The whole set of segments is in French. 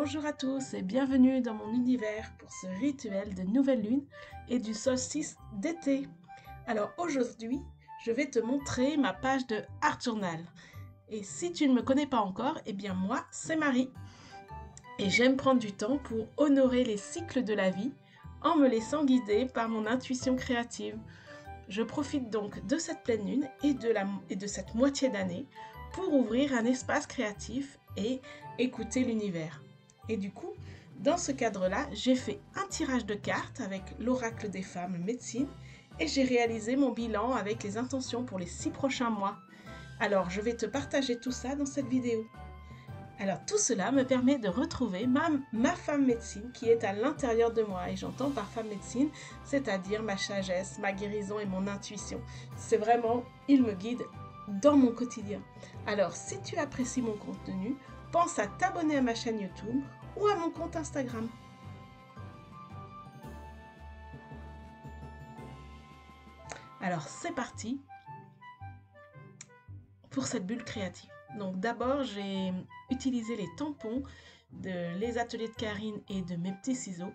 Bonjour à tous et bienvenue dans mon univers pour ce rituel de nouvelle lune et du solstice d'été. Alors aujourd'hui, je vais te montrer ma page de Art Journal. Et si tu ne me connais pas encore, eh bien moi, c'est Marie. Et j'aime prendre du temps pour honorer les cycles de la vie en me laissant guider par mon intuition créative. Je profite donc de cette pleine lune et de cette moitié d'année pour ouvrir un espace créatif et écouter l'univers. Et du coup, dans ce cadre-là, j'ai fait un tirage de cartes avec l'oracle des femmes médecine et j'ai réalisé mon bilan avec les intentions pour les 6 prochains mois. Alors, je vais te partager tout ça dans cette vidéo. Alors tout cela me permet de retrouver ma femme médecine qui est à l'intérieur de moi. Et j'entends par femme médecine, c'est-à-dire ma sagesse, ma guérison et mon intuition. C'est vraiment, il me guide dans mon quotidien. Alors si tu apprécies mon contenu, pense à t'abonner à ma chaîne YouTube ou à mon compte Instagram. Alors c'est parti pour cette bulle créative. Donc d'abord, j'ai utilisé les tampons de les ateliers de Karine et de mes petits ciseaux.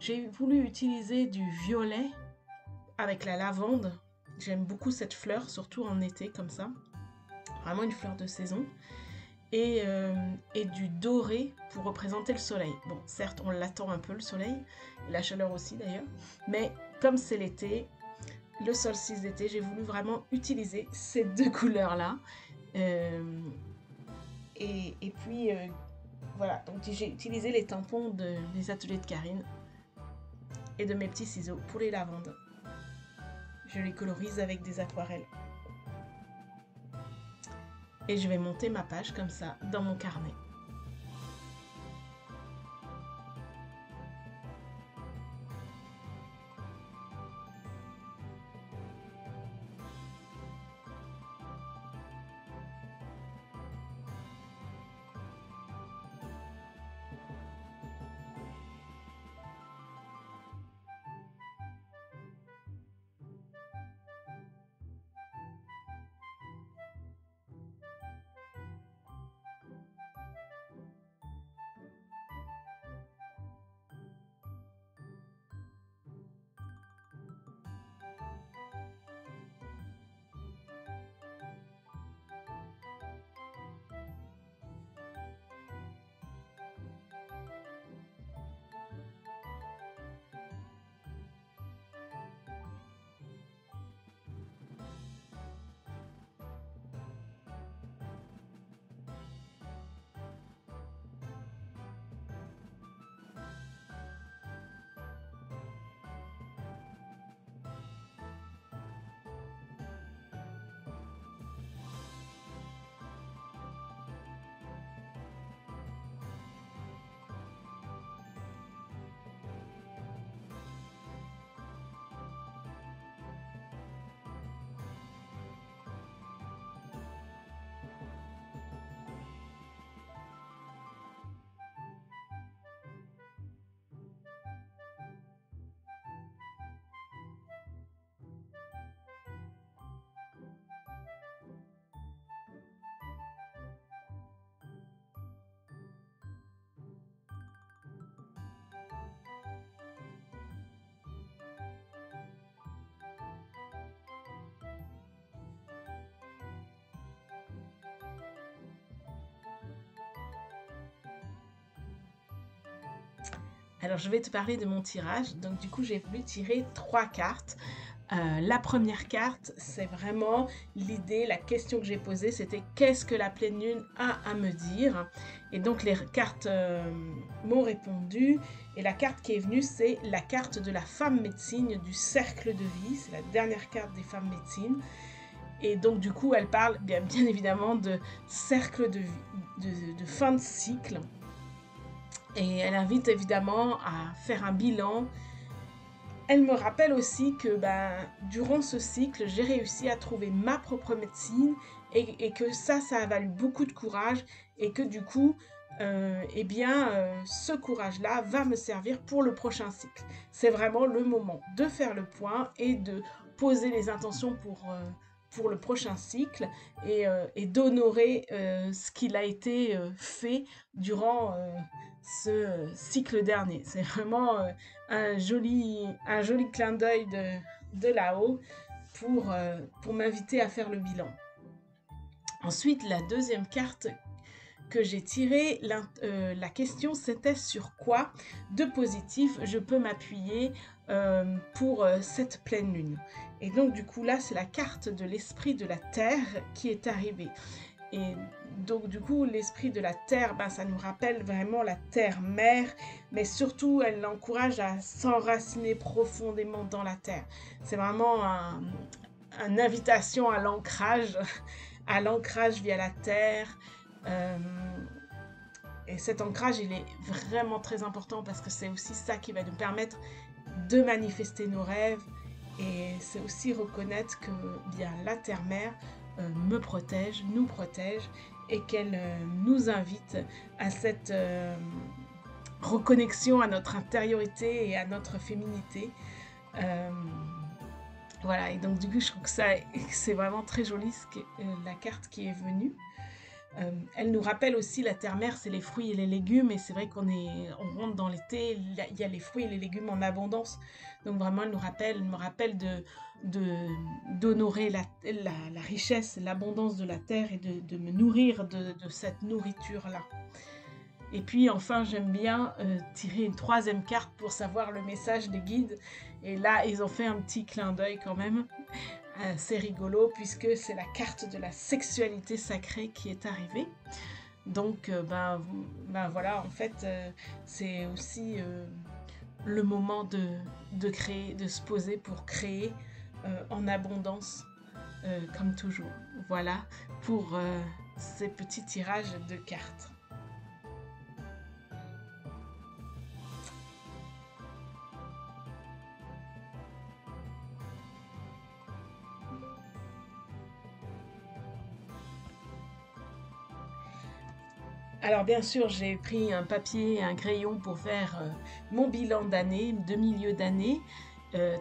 J'ai voulu utiliser du violet avec la lavande. J'aime beaucoup cette fleur, surtout en été comme ça. Vraiment une fleur de saison. Et du doré pour représenter le soleil. Bon, certes, on l'attend un peu le soleil, la chaleur aussi d'ailleurs. Mais comme c'est l'été, le solstice d'été, j'ai voulu vraiment utiliser ces deux couleurs-là. Et puis, voilà, donc j'ai utilisé les tampons des ateliers de Karine et de mes petits ciseaux pour les lavandes. Je les colorise avec des aquarelles. Et je vais monter ma page comme ça dans mon carnet. Alors je vais te parler de mon tirage. Donc du coup j'ai voulu tirer 3 cartes. La première carte, c'est vraiment l'idée, la question que j'ai posée, c'était qu'est-ce que la pleine lune a à me dire? Et donc les cartes m'ont répondu. Et la carte qui est venue, c'est la carte de la femme médecine du cercle de vie. C'est la dernière carte des femmes médecines. Et donc du coup, elle parle bien évidemment de cercle de vie, de fin de cycle. Et elle invite évidemment à faire un bilan. Elle me rappelle aussi que durant ce cycle, j'ai réussi à trouver ma propre médecine et que ça a valu beaucoup de courage et que du coup, ce courage-là va me servir pour le prochain cycle. C'est vraiment le moment de faire le point et de poser les intentions pour le prochain cycle et d'honorer ce qu'il a été fait durant ce cycle dernier. C'est vraiment un joli clin d'œil de là-haut pour m'inviter à faire le bilan. Ensuite, la deuxième carte que j'ai tirée, la question c'était sur quoi de positif je peux m'appuyer pour cette pleine lune. Et donc du coup là, c'est la carte de l'esprit de la terre qui est arrivée. Et donc du coup, l'esprit de la terre, ça nous rappelle vraiment la terre-mère, mais surtout, elle l'encourage à s'enraciner profondément dans la terre. C'est vraiment une invitation à l'ancrage via la terre. Et cet ancrage, il est vraiment très important parce que c'est aussi ça qui va nous permettre de manifester nos rêves. Et c'est aussi reconnaître que bien la terre-mère me protège, nous protège et qu'elle nous invite à cette reconnexion à notre intériorité et à notre féminité. Voilà, et donc du coup je trouve que c'est vraiment très joli la carte qui est venue. Elle nous rappelle aussi la terre-mère, c'est les fruits et les légumes, et c'est vrai on rentre dans l'été, il y a les fruits et les légumes en abondance, donc vraiment elle me rappelle d'honorer la richesse, l'abondance de la terre et de me nourrir de cette nourriture-là. Et puis enfin j'aime bien tirer une troisième carte pour savoir le message des guides, et là ils ont fait un petit clin d'œil quand même. C'est rigolo puisque c'est la carte de la sexualité sacrée qui est arrivée. Donc voilà, en fait c'est aussi le moment de créer, de se poser pour créer en abondance comme toujours. Voilà pour ces petits tirages de cartes. Alors bien sûr, j'ai pris un papier et un crayon pour faire mon bilan d'année, de milieu d'année.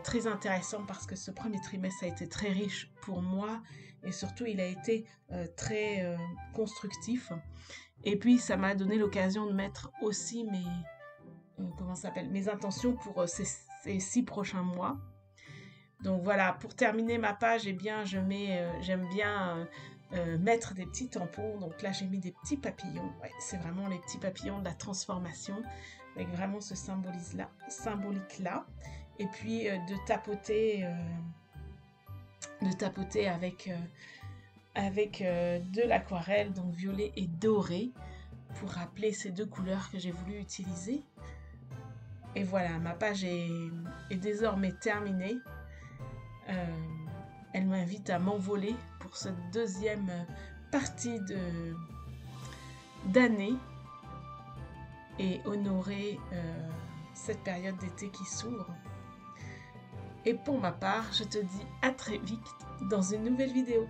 Très intéressant parce que ce premier trimestre a été très riche pour moi et surtout il a été très constructif. Et puis ça m'a donné l'occasion de mettre aussi mes intentions pour ces 6 prochains mois. Donc voilà, pour terminer ma page, eh bien, j'aime bien mettre des petits tampons. Donc là, j'ai mis des petits papillons. Ouais, c'est vraiment les petits papillons de la transformation, avec vraiment ce symbolique-là. Et puis de tapoter avec de l'aquarelle, donc violet et doré, pour rappeler ces deux couleurs que j'ai voulu utiliser. Et voilà, ma page est désormais terminée. Elle m'invite à m'envoler pour cette deuxième partie d'année et honorer cette période d'été qui s'ouvre. Et pour ma part, je te dis à très vite dans une nouvelle vidéo.